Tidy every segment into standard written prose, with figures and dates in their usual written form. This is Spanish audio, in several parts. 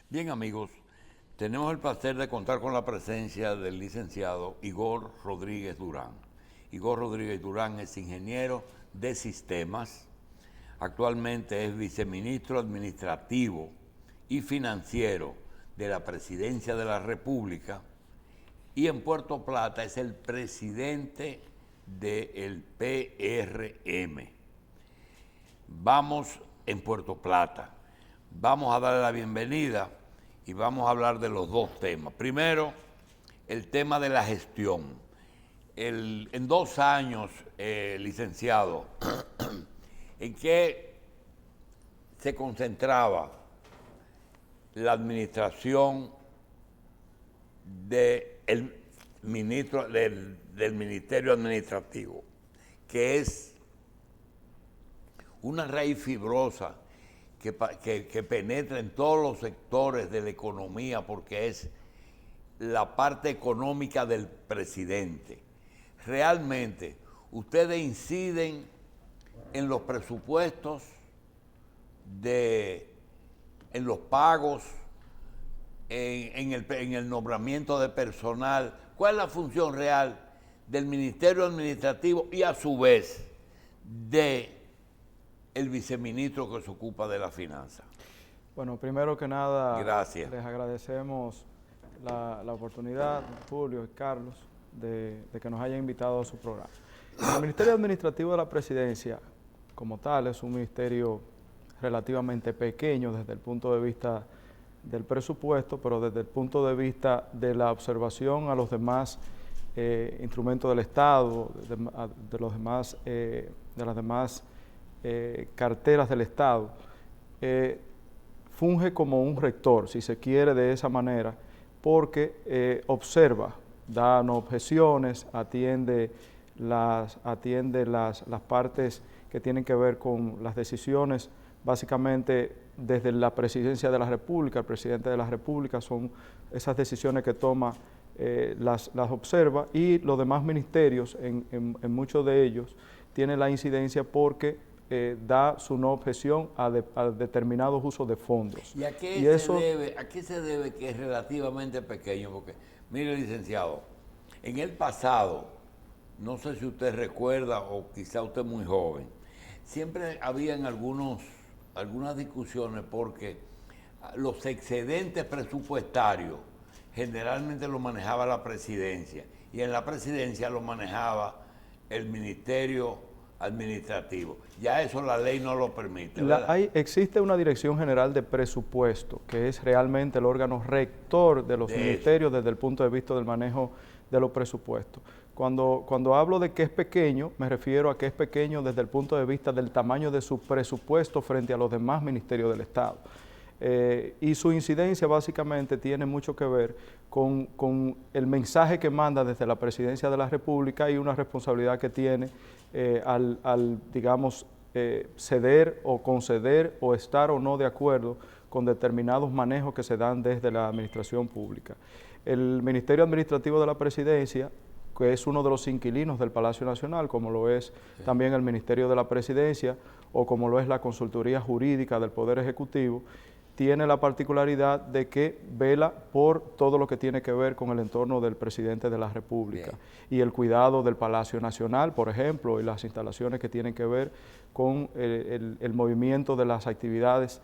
Bien, amigos, tenemos el placer de contar con la presencia del licenciado Igor Rodríguez Durán. Igor Rodríguez Durán es ingeniero de sistemas, actualmente es viceministro administrativo y financiero de la Presidencia de la República y en Puerto Plata es el presidente del PRM. Vamos en Puerto Plata. Vamos a darle la bienvenida y vamos a hablar de los dos temas. Primero, el tema de la gestión. En 2 años, licenciado, ¿en qué se concentraba la administración del Ministerio Administrativo, que es una raíz fibrosa que penetra en todos los sectores de la economía porque es la parte económica del presidente? Realmente, ustedes inciden en los presupuestos, en los pagos, en el nombramiento de personal. ¿Cuál es la función real del Ministerio Administrativo y a su vez de el viceministro que se ocupa de la finanza? Bueno, primero que nada, gracias. Les agradecemos la oportunidad, Julio y Carlos, de que nos hayan invitado a su programa. El Ministerio Administrativo de la Presidencia, como tal, es un ministerio relativamente pequeño desde el punto de vista del presupuesto, pero desde el punto de vista de la observación a los demás instrumentos del Estado, de las demás carteras del Estado, funge como un rector, si se quiere de esa manera, porque observa, da objeciones, atiende las partes que tienen que ver con las decisiones, básicamente desde la Presidencia de la República, el Presidente de la República, son esas decisiones que toma, las observa, y los demás ministerios, en muchos de ellos, tienen la incidencia porque da su no objeción a determinados usos de fondos. ¿Y a qué se debe que es relativamente pequeño? Porque, mire, licenciado, en el pasado, no sé si usted recuerda o quizá usted es muy joven, siempre habían algunas discusiones porque los excedentes presupuestarios generalmente los manejaba la presidencia y en la presidencia lo manejaba el Ministerio Administrativo. Ya eso la ley no lo permite, ¿verdad? Existe una Dirección General de Presupuesto, que es realmente el órgano rector de los ministerios desde el punto de vista del manejo de los presupuestos. Cuando hablo de que es pequeño, me refiero a que es pequeño desde el punto de vista del tamaño de su presupuesto frente a los demás ministerios del Estado. Y su incidencia básicamente tiene mucho que ver con el mensaje que manda desde la Presidencia de la República y una responsabilidad que tiene digamos, ceder o conceder o estar o no de acuerdo con determinados manejos que se dan desde la administración pública. El Ministerio Administrativo de la Presidencia, que es uno de los inquilinos del Palacio Nacional, como lo es también el Ministerio de la Presidencia o como lo es la Consultoría Jurídica del Poder Ejecutivo, tiene la particularidad de que vela por todo lo que tiene que ver con el entorno del presidente de la República. Bien. Y el cuidado del Palacio Nacional, por ejemplo, y las instalaciones que tienen que ver con el movimiento de las actividades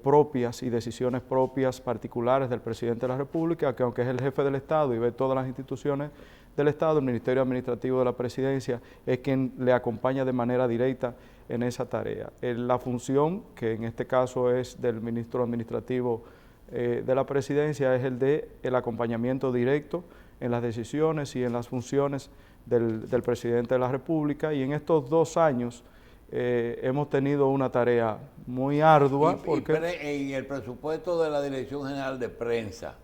propias y decisiones propias particulares del presidente de la República, que aunque es el jefe del Estado y ve todas las instituciones del Estado, el Ministerio Administrativo de la Presidencia es quien le acompaña de manera directa en esa tarea. La función, que en este caso es del ministro administrativo de la Presidencia, es el de el acompañamiento directo en las decisiones y en las funciones del presidente de la República, y en estos 2 años hemos tenido una tarea muy ardua. En el presupuesto de la Dirección General de Prensa,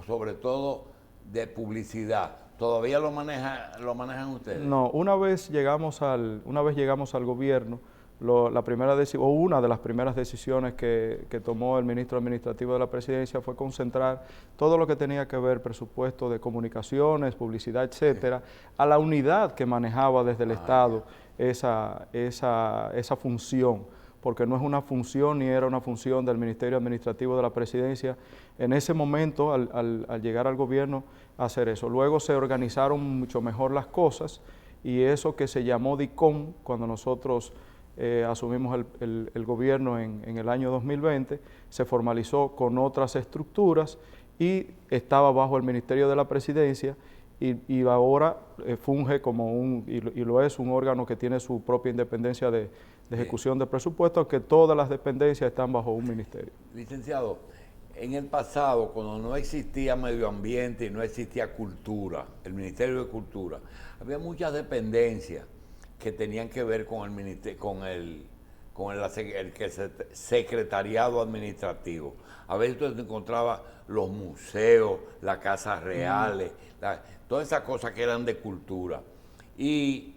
sobre todo de publicidad, ¿todavía lo manejan ustedes? No, una vez llegamos al gobierno, una de las primeras decisiones que tomó el ministro administrativo de la Presidencia fue concentrar todo lo que tenía que ver presupuesto de comunicaciones, publicidad, etcétera, a la unidad que manejaba desde el Estado esa función, porque no es una función ni era una función del Ministerio Administrativo de la Presidencia en ese momento, al llegar al gobierno, hacer eso. Luego se organizaron mucho mejor las cosas y eso que se llamó DICOM, cuando nosotros asumimos el gobierno en el año 2020, se formalizó con otras estructuras y estaba bajo el Ministerio de la Presidencia y ahora funge como y lo es un órgano que tiene su propia independencia de ejecución de presupuestos, que todas las dependencias están bajo un ministerio. Licenciado, en el pasado, cuando no existía medio ambiente y no existía cultura, el Ministerio de Cultura, había muchas dependencias que tenían que ver con el ministerio, con el secretariado administrativo. A veces usted encontraba los museos, las casas reales, todas esas cosas que eran de cultura. Y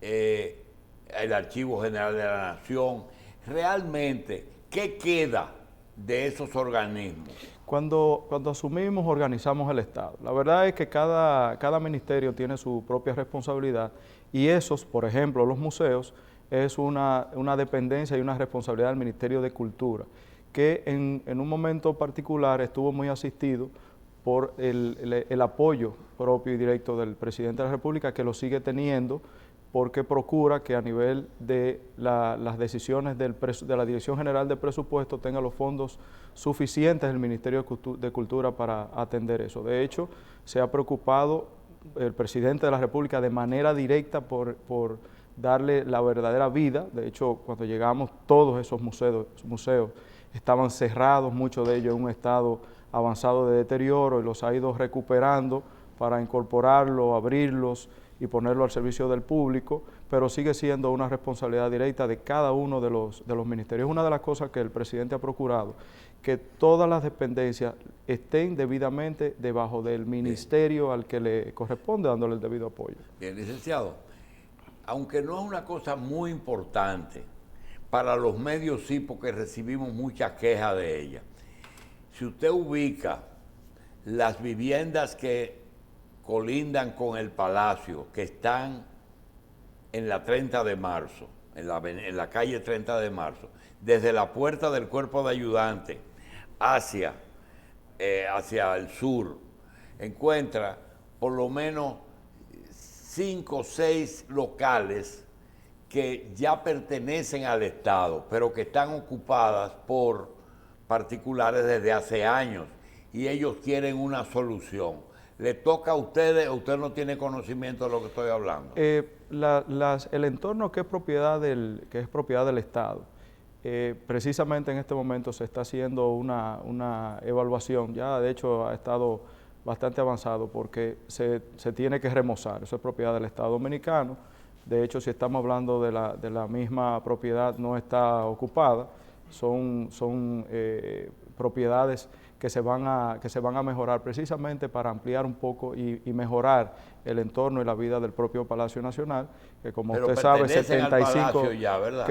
el Archivo General de la Nación. Realmente, ¿qué queda de esos organismos? Cuando asumimos, organizamos el Estado. La verdad es que cada ministerio tiene su propia responsabilidad y esos, por ejemplo, los museos, es una dependencia y una responsabilidad del Ministerio de Cultura, que en un momento particular estuvo muy asistido por el apoyo propio y directo del presidente de la República, que lo sigue teniendo, porque procura que a nivel de las decisiones de la Dirección General de Presupuesto tenga los fondos suficientes el Ministerio de Cultura para atender eso. De hecho, se ha preocupado el presidente de la República de manera directa por darle la verdadera vida. De hecho, cuando llegamos, todos esos museos estaban cerrados, muchos de ellos en un estado avanzado de deterioro, y los ha ido recuperando para incorporarlos, abrirlos y ponerlo al servicio del público, pero sigue siendo una responsabilidad directa de cada uno de los ministerios. Una de las cosas que el presidente ha procurado, que todas las dependencias estén debidamente debajo del ministerio al que le corresponde, dándole el debido apoyo. Bien, licenciado, aunque no es una cosa muy importante, para los medios sí, porque recibimos muchas quejas de ella. Si usted ubica las viviendas que colindan con el Palacio, que están en la 30 de marzo, en la calle 30 de marzo, desde la puerta del cuerpo de ayudantes hacia el sur, encuentra por lo menos 5 o 6 locales que ya pertenecen al Estado, pero que están ocupadas por particulares desde hace años y ellos quieren una solución. ¿Le toca a ustedes o usted no tiene conocimiento de lo que estoy hablando? El entorno que es propiedad del Estado, precisamente en este momento se está haciendo una evaluación, ya de hecho ha estado bastante avanzado porque se tiene que remozar, eso es propiedad del Estado Dominicano. De hecho, si estamos hablando de la misma propiedad, no está ocupada, son propiedades que se van a mejorar precisamente para ampliar un poco y mejorar el entorno y la vida del propio Palacio Nacional, que como pero usted sabe, 75 ya, ¿verdad?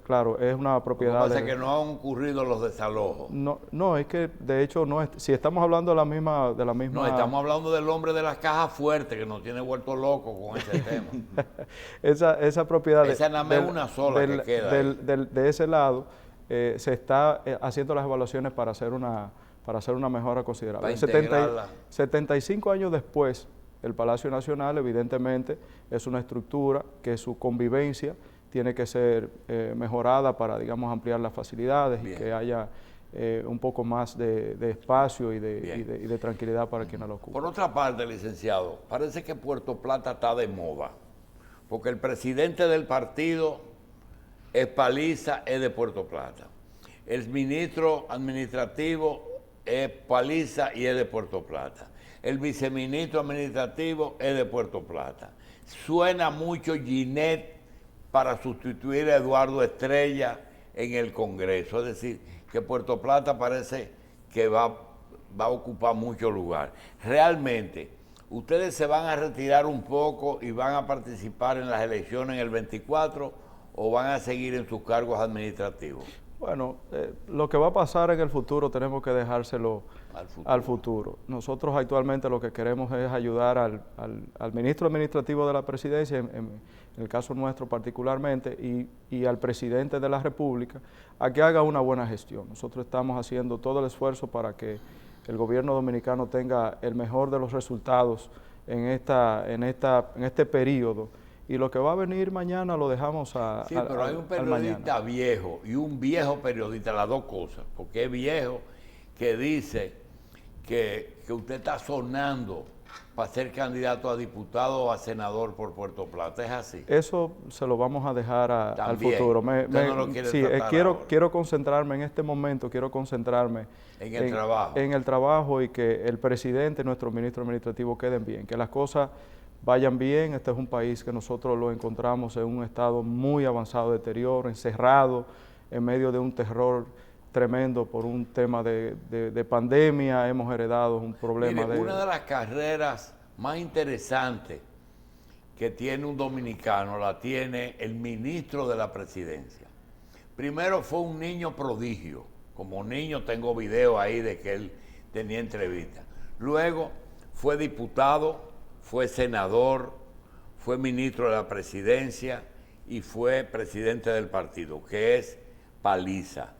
Claro, es una propiedad. Lo que pasa es que no han ocurrido los desalojos. No, es que de hecho no es, si estamos hablando de la misma. No, estamos hablando del hombre de las cajas fuertes que nos tiene vuelto loco con ese tema. esa propiedad. Esa nada más una sola que queda. De ese lado se está haciendo las evaluaciones para hacer una mejora considerable. 75 años después, el Palacio Nacional evidentemente es una estructura que su convivencia tiene que ser mejorada para, digamos, ampliar las facilidades. Bien. Y que haya un poco más de espacio y de tranquilidad para quienes lo ocupan. Por otra parte, licenciado, parece que Puerto Plata está de moda, porque el presidente del partido es Paliza, es de Puerto Plata. El ministro administrativo es Paliza y es de Puerto Plata. El viceministro administrativo es de Puerto Plata. Suena mucho Ginette para sustituir a Eduardo Estrella en el Congreso. Es decir, que Puerto Plata parece que va a ocupar mucho lugar. Realmente, ¿ustedes se van a retirar un poco y van a participar en las elecciones en el 24 o van a seguir en sus cargos administrativos? Bueno, lo que va a pasar en el futuro tenemos que dejárselo al futuro. futuro. Nosotros actualmente lo que queremos es ayudar al ministro administrativo de la presidencia, en el caso nuestro particularmente, y al presidente de la República, a que haga una buena gestión. Nosotros estamos haciendo todo el esfuerzo para que el gobierno dominicano tenga el mejor de los resultados en este periodo. Y lo que va a venir mañana lo dejamos Sí, pero hay un periodista viejo y un viejo periodista, las dos cosas, porque es viejo que dice que usted está sonando para ser candidato a diputado o a senador por Puerto Plata. ¿Es así? Eso se lo vamos a dejar al futuro. Usted no lo quiere Sí, tratar ahora. quiero concentrarme en este momento, En el trabajo. En el trabajo, y que el presidente y nuestro ministro administrativo queden bien, que las cosas vayan bien. Este es un país que nosotros lo encontramos en un estado muy avanzado de deterioro, encerrado en medio de un terror tremendo por un tema de pandemia. Hemos heredado un problema. Mire, una de las carreras más interesantes que tiene un dominicano la tiene el ministro de la presidencia. Primero fue un niño prodigio. Como niño tengo video ahí de que él tenía entrevistas. Luego fue diputado, fue senador, fue ministro de la presidencia y fue presidente del partido, que es Paliza.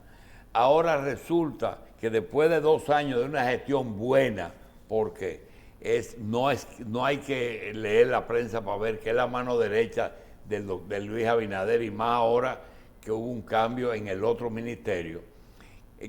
Ahora resulta que después de 2 años de una gestión buena, porque no hay que leer la prensa para ver que es la mano derecha de Luis Abinader, y más ahora que hubo un cambio en el otro ministerio,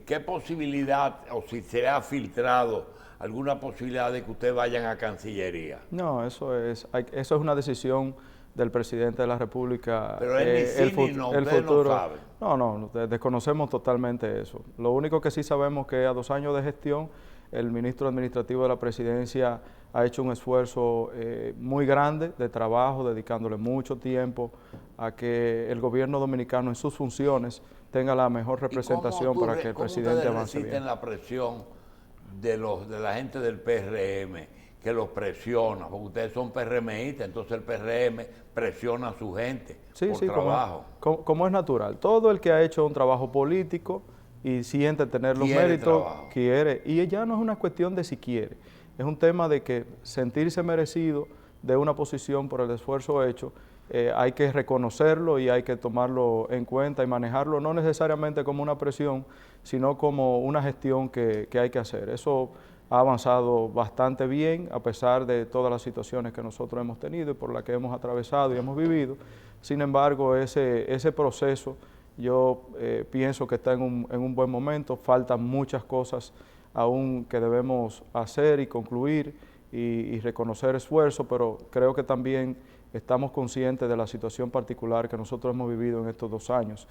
¿qué posibilidad, o si se ha filtrado alguna posibilidad de que ustedes vayan a Cancillería? No, eso es una decisión del presidente de la República. Pero él ni sí ni no, ustedes no saben. No, desconocemos totalmente eso. Lo único que sí sabemos es que a 2 años de gestión, el ministro administrativo de la presidencia ha hecho un esfuerzo muy grande de trabajo, dedicándole mucho tiempo a que el gobierno dominicano en sus funciones tenga la mejor representación para que el presidente avance bien. ¿Cómo resisten la presión de la gente del PRM, que los presiona? Porque ustedes son PRMistas, entonces el PRM presiona a su gente por trabajo. Como es natural. Todo el que ha hecho un trabajo político y siente tener los méritos, quiere. Y ya no es una cuestión de si quiere, es un tema de que sentirse merecido de una posición por el esfuerzo hecho. Hay que reconocerlo y hay que tomarlo en cuenta y manejarlo no necesariamente como una presión, sino como una gestión que hay que hacer. Eso ha avanzado bastante bien a pesar de todas las situaciones que nosotros hemos tenido y por las que hemos atravesado y hemos vivido. Sin embargo, ese proceso yo pienso que está en un buen momento. Faltan muchas cosas aún que debemos hacer y concluir y reconocer esfuerzo, pero creo que también estamos conscientes de la situación particular que nosotros hemos vivido en estos 2 años.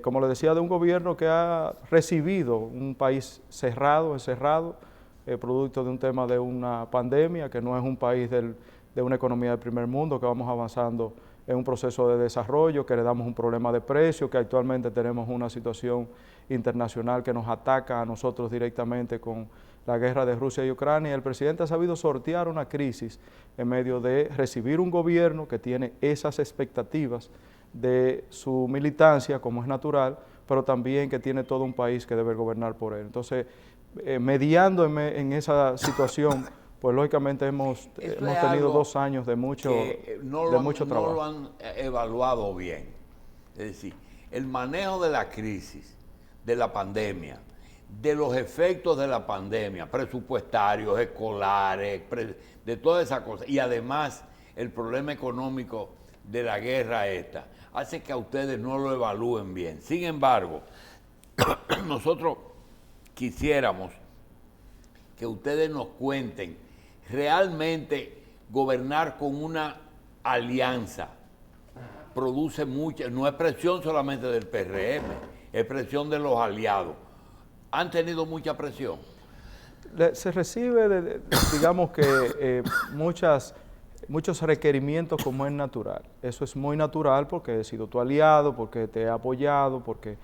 Como les decía, de un gobierno que ha recibido un país encerrado, producto de un tema de una pandemia, que no es un país de una economía del primer mundo, que vamos avanzando en un proceso de desarrollo, que heredamos un problema de precios, que actualmente tenemos una situación internacional que nos ataca a nosotros directamente con la guerra de Rusia y Ucrania. El presidente ha sabido sortear una crisis en medio de recibir un gobierno que tiene esas expectativas de su militancia, como es natural, pero también que tiene todo un país que debe gobernar por él. Entonces, mediando en esa situación, pues lógicamente hemos tenido 2 años de mucho trabajo. No lo han evaluado bien. Es decir, el manejo de la crisis, de la pandemia, de los efectos de la pandemia, presupuestarios, escolares, de todas esas cosas, y además el problema económico de la guerra esta, hace que a ustedes no lo evalúen bien. Sin embargo, nosotros quisiéramos que ustedes nos cuenten, realmente gobernar con una alianza produce mucha, no es presión solamente del PRM, es presión de los aliados. ¿Han tenido mucha presión? Se recibe, digamos que muchos requerimientos como es natural. Eso es muy natural porque he sido tu aliado, porque te he apoyado, porque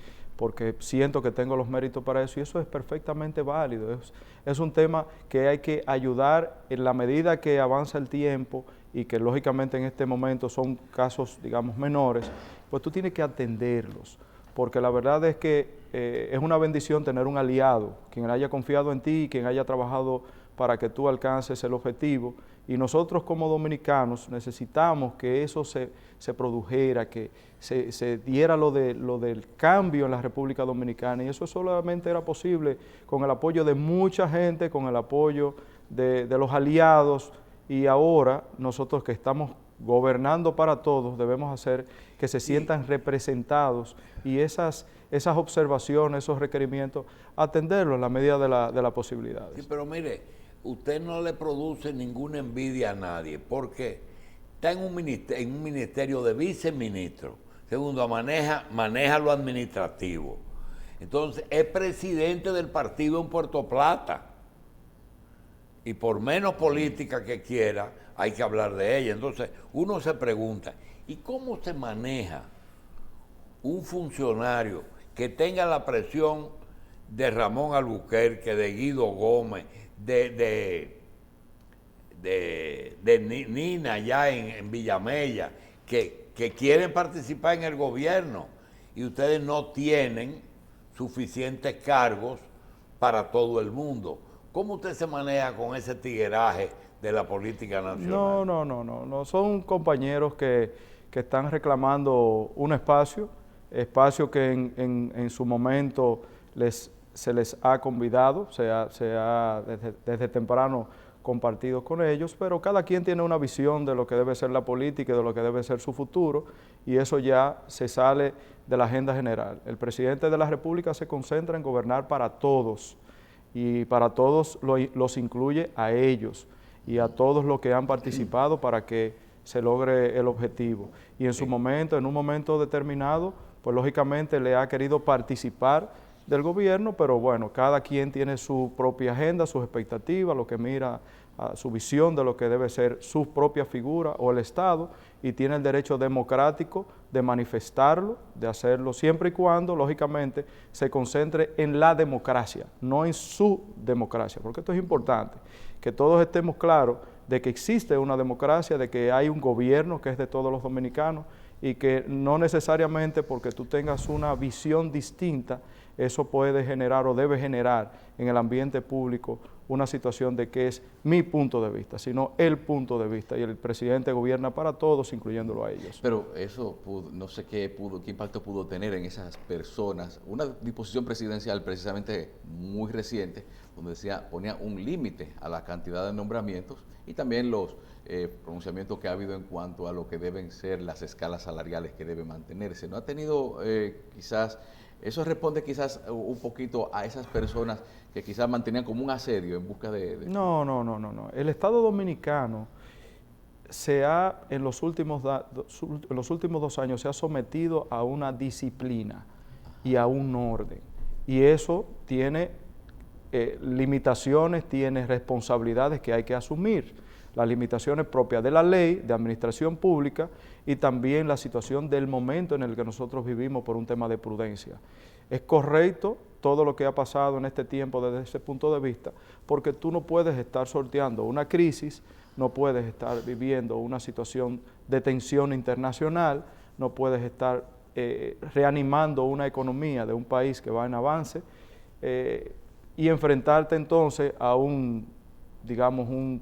siento que tengo los méritos para eso, y eso es perfectamente válido. Es un tema que hay que ayudar en la medida que avanza el tiempo y que lógicamente en este momento son casos, digamos, menores, pues tú tienes que atenderlos. porque la verdad es que es una bendición tener un aliado, quien haya confiado en ti, quien haya trabajado para que tú alcances el objetivo, y nosotros como dominicanos necesitamos que eso se produjera, que se diera lo del cambio en la República Dominicana, y eso solamente era posible con el apoyo de mucha gente, con el apoyo de los aliados, y ahora nosotros que estamos gobernando para todos, debemos hacer que se sientan representados, y esas observaciones, esos requerimientos, atenderlos en la medida de las posibilidades. Sí, pero mire, usted no le produce ninguna envidia a nadie, porque está en un ministerio de viceministro. Segundo, maneja lo administrativo. Entonces, es presidente del partido en Puerto Plata. Y por menos política que quiera, hay que hablar de ella. Entonces, uno se pregunta, ¿y cómo se maneja un funcionario que tenga la presión de Ramón Albuquerque, de Guido Gómez, de Nina allá en Villamella, que quieren participar en el gobierno y ustedes no tienen suficientes cargos para todo el mundo? ¿Cómo usted se maneja con ese tigueraje de la política nacional? No, son compañeros que están reclamando un espacio que en su momento se les ha convidado, se ha desde temprano compartido con ellos, pero cada quien tiene una visión de lo que debe ser la política y de lo que debe ser su futuro, y eso ya se sale de la agenda general. El presidente de la República se concentra en gobernar para todos, y para todos los incluye a ellos y a todos los que han participado para que se logre el objetivo. Y en su momento, en un momento determinado, pues lógicamente le ha querido participar del gobierno, pero bueno, cada quien tiene su propia agenda, sus expectativas, lo que mira a su visión de lo que debe ser su propia figura o el Estado, y tiene el derecho democrático de manifestarlo, de hacerlo, siempre y cuando, lógicamente, se concentre en la democracia, no en su democracia, porque esto es importante, que todos estemos claros de que existe una democracia, de que hay un gobierno que es de todos los dominicanos, y que no necesariamente porque tú tengas una visión distinta, eso puede generar o debe generar en el ambiente público una situación de que es mi punto de vista, sino el punto de vista, y el presidente gobierna para todos, incluyéndolo a ellos. Pero eso, no sé qué impacto pudo tener en esas personas. Una disposición presidencial precisamente muy reciente, donde ponía un límite a la cantidad de nombramientos y también los pronunciamientos que ha habido en cuanto a lo que deben ser las escalas salariales que deben mantenerse. ¿No ha tenido quizás, eso responde quizás un poquito a esas personas que quizás mantenían como un asedio en busca de... No. El Estado Dominicano en los últimos 2 años se ha sometido a una disciplina y a un orden. Y eso tiene limitaciones, tiene responsabilidades que hay que asumir. Las limitaciones propias de la ley, de administración pública, y también la situación del momento en el que nosotros vivimos por un tema de prudencia. Es correcto todo lo que ha pasado en este tiempo desde ese punto de vista, porque tú no puedes estar sorteando una crisis, no puedes estar viviendo una situación de tensión internacional, no puedes estar reanimando una economía de un país que va en avance y enfrentarte entonces a un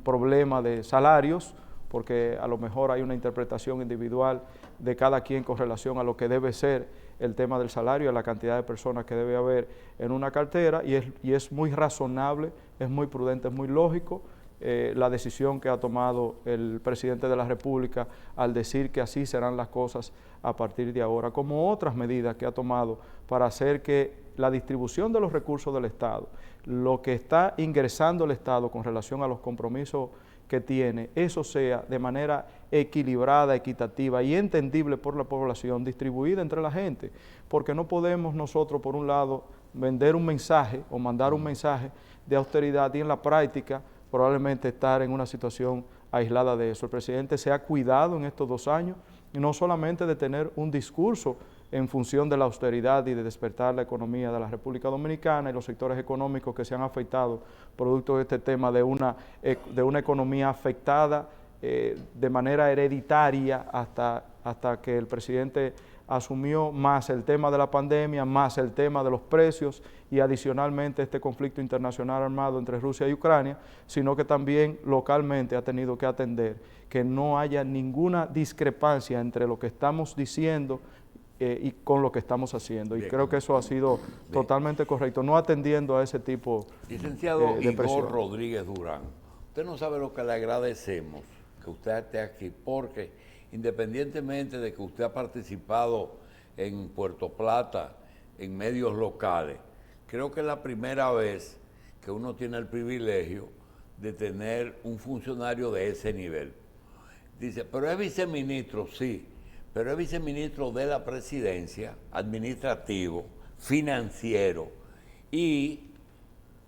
problema de salarios, porque a lo mejor hay una interpretación individual de cada quien con relación a lo que debe ser el tema del salario, a la cantidad de personas que debe haber en una cartera, y es muy razonable, es muy prudente, es muy lógico la decisión que ha tomado el presidente de la República al decir que así serán las cosas a partir de ahora, como otras medidas que ha tomado para hacer que la distribución de los recursos del Estado, lo que está ingresando el Estado con relación a los compromisos que tiene, eso sea de manera equilibrada, equitativa y entendible por la población, distribuida entre la gente, porque no podemos nosotros, por un lado, vender un mensaje o mandar un mensaje de austeridad y en la práctica probablemente estar en una situación aislada de eso. El presidente se ha cuidado en estos 2 años, y no solamente de tener un discurso en función de la austeridad y de despertar la economía de la República Dominicana y los sectores económicos que se han afectado producto de este tema de una economía afectada de manera hereditaria hasta que el presidente asumió más el tema de la pandemia, más el tema de los precios y adicionalmente este conflicto internacional armado entre Rusia y Ucrania, sino que también localmente ha tenido que atender que no haya ninguna discrepancia entre lo que estamos diciendo y con lo que estamos haciendo. Y creo que eso ha sido totalmente correcto, no atendiendo a ese tipo Licenciado de presión. Igor Rodríguez Durán, usted no sabe lo que le agradecemos que usted esté aquí, porque independientemente de que usted ha participado en Puerto Plata, en medios locales, creo que es la primera vez que uno tiene el privilegio de tener un funcionario de ese nivel. Dice, pero es viceministro, sí, pero es viceministro de la presidencia, administrativo, financiero, y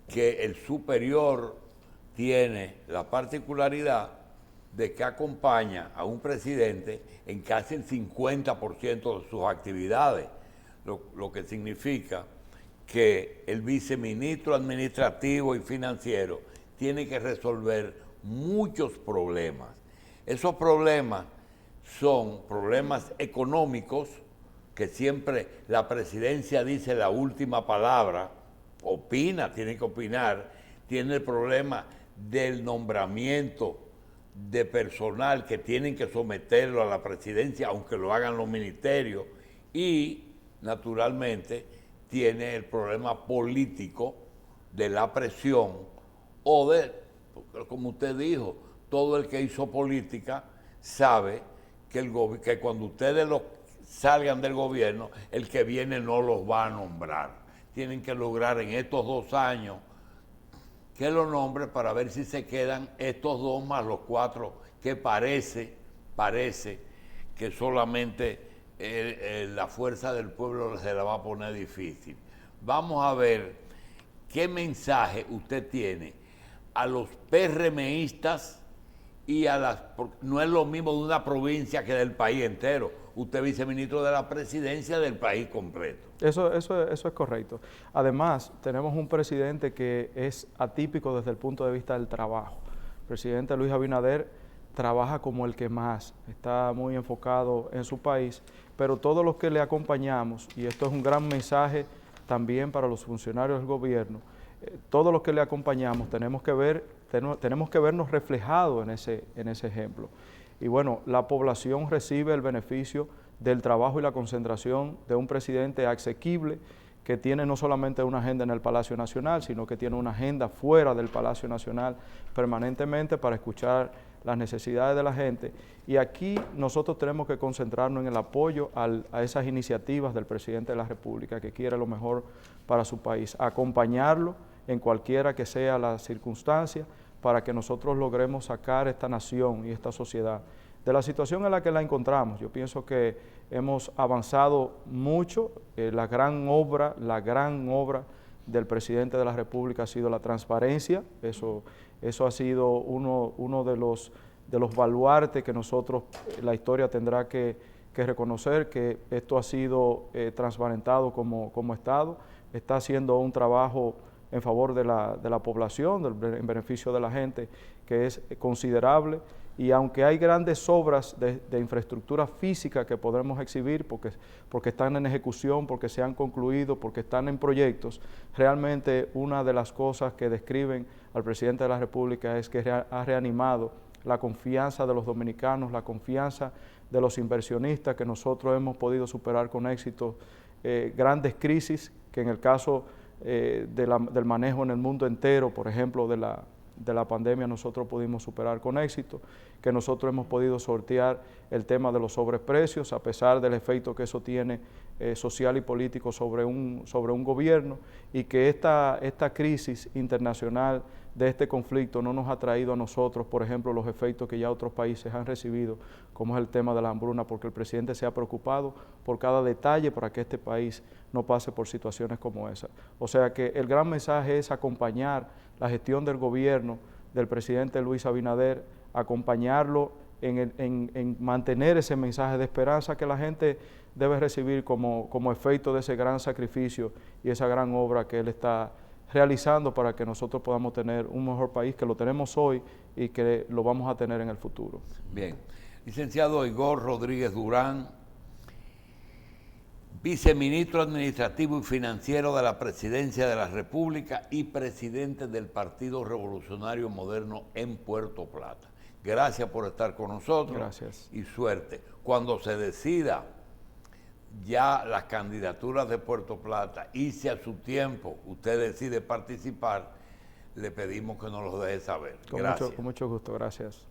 que el superior tiene la particularidad de que acompaña a un presidente en casi el 50% de sus actividades, lo que significa que el viceministro administrativo y financiero tiene que resolver muchos problemas. Esos problemas son problemas económicos, que siempre la presidencia dice la última palabra, opina, tiene que opinar, tiene el problema del nombramiento de personal que tienen que someterlo a la presidencia, aunque lo hagan los ministerios, y naturalmente tiene el problema político de la presión o de, como usted dijo, todo el que hizo política sabe que cuando ustedes salgan del gobierno, el que viene no los va a nombrar. Tienen que lograr en estos 2 años que lo nombre para ver si se quedan estos 2 más los 4 que parece que solamente la fuerza del pueblo se la va a poner difícil. Vamos a ver qué mensaje usted tiene a los PRMistas y no es lo mismo de una provincia que del país entero. Usted es viceministro de la presidencia del país completo. Eso es correcto. Además, tenemos un presidente que es atípico desde el punto de vista del trabajo. El presidente Luis Abinader trabaja como el que más, está muy enfocado en su país, pero todos los que le acompañamos, y esto es un gran mensaje también para los funcionarios del gobierno, todos los que le acompañamos tenemos que vernos reflejados en ese ejemplo. Y bueno, la población recibe el beneficio del trabajo y la concentración de un presidente asequible que tiene no solamente una agenda en el Palacio Nacional, sino que tiene una agenda fuera del Palacio Nacional permanentemente para escuchar las necesidades de la gente. Y aquí nosotros tenemos que concentrarnos en el apoyo a esas iniciativas del presidente de la República que quiere lo mejor para su país, acompañarlo en cualquiera que sea la circunstancia para que nosotros logremos sacar esta nación y esta sociedad de la situación en la que la encontramos. Yo pienso que hemos avanzado mucho. La gran obra del presidente de la República ha sido la transparencia. Eso ha sido uno de los baluartes que nosotros, la historia tendrá que reconocer, que esto ha sido transparentado como Estado. Está haciendo un trabajo en favor de la población, en beneficio de la gente, que es considerable. Y aunque hay grandes obras de infraestructura física que podremos exhibir porque están en ejecución, porque se han concluido, porque están en proyectos, realmente una de las cosas que describen al presidente de la República es que ha reanimado la confianza de los dominicanos, la confianza de los inversionistas, que nosotros hemos podido superar con éxito grandes crisis, que en el caso del manejo en el mundo entero, por ejemplo, de la pandemia, nosotros pudimos superar con éxito, que nosotros hemos podido sortear el tema de los sobreprecios, a pesar del efecto que eso tiene social y político sobre un gobierno, y que esta crisis internacional de este conflicto no nos ha traído a nosotros, por ejemplo, los efectos que ya otros países han recibido, como es el tema de la hambruna, porque el presidente se ha preocupado por cada detalle para que este país no pase por situaciones como esa. O sea que el gran mensaje es acompañar la gestión del gobierno del presidente Luis Abinader, acompañarlo en mantener ese mensaje de esperanza que la gente debe recibir como efecto de ese gran sacrificio y esa gran obra que él está realizando para que nosotros podamos tener un mejor país, que lo tenemos hoy y que lo vamos a tener en el futuro. Bien. Licenciado Igor Rodríguez Durán, viceministro administrativo y financiero de la Presidencia de la República y presidente del Partido Revolucionario Moderno en Puerto Plata. Gracias por estar con nosotros. Gracias. Y suerte. Cuando se decida ya las candidaturas de Puerto Plata y si a su tiempo usted decide participar, le pedimos que nos lo deje saber. Gracias. Con mucho gusto, gracias.